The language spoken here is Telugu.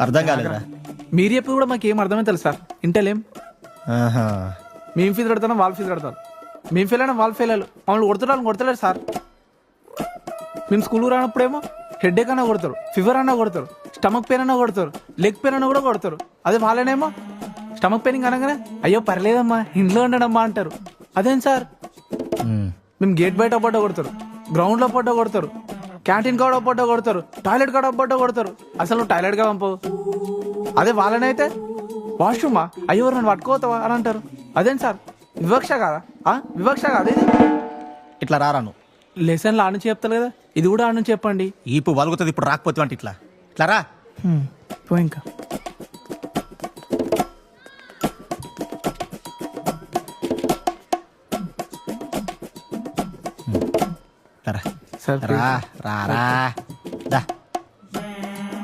అర్థం కాలేదురా. మీరు చెప్పి కూడా మాకు ఏం అర్థమే తెలుసు సార్ ఇంటలేం. ఆహా. మేము ఫీజు కడతాం, వాళ్ళు ఫీజు కడతారు. మేము ఫెయిల్ అయినా వాళ్ళు ఫెయిల్ అయ్యారు. మమ్మల్ని కొడుతున్నారు, కొడతలేరు సార్. మేము స్కూల్కి రానప్పుడేమో హెడ్ఏక్ అన్నా కొడతారు, ఫీవర్ అన్నా కొడతారు, స్టమక్ పెయిన్ అన్నా కొడతారు, లెగ్ పెయిన్ అన్నా కూడా కొడతారు. అదే వాళ్ళనేమో స్టమక్ పెయిన్ అనగానే అయ్యో పర్లేదమ్మా ఇంట్లో ఉండడమ్మా అంటారు. అదేం సార్ మేము గేట్ బయట పడ్డ కొడతారు, గ్రౌండ్లో పడ్డ కొడతారు, క్యాంటీన్ కాడ పడ్డ కొడతారు, టాయిలెట్ కాడ పడ్డ కొడతారు. అసలు నువ్వు టాయిలెట్గా పంపవు. అదే వాళ్ళనైతే వాష్రూమా అయ్యో నన్ను పట్టుకోతావా అని అంటారు. అదేం సార్ వివక్ష కాదా? వివక్ష కాదు ఇది. ఇట్లా రారాను లెసన్లు ఆడ నుంచి చెప్తారు కదా, ఇది కూడా ఆడ నుంచి చెప్పండి. ఈపు వలుగుతుంది ఇప్పుడు రాకపోతే అంటే ఇట్లా ఇట్లా రా. పో ఇంకా. రా సార్ రా రా రా.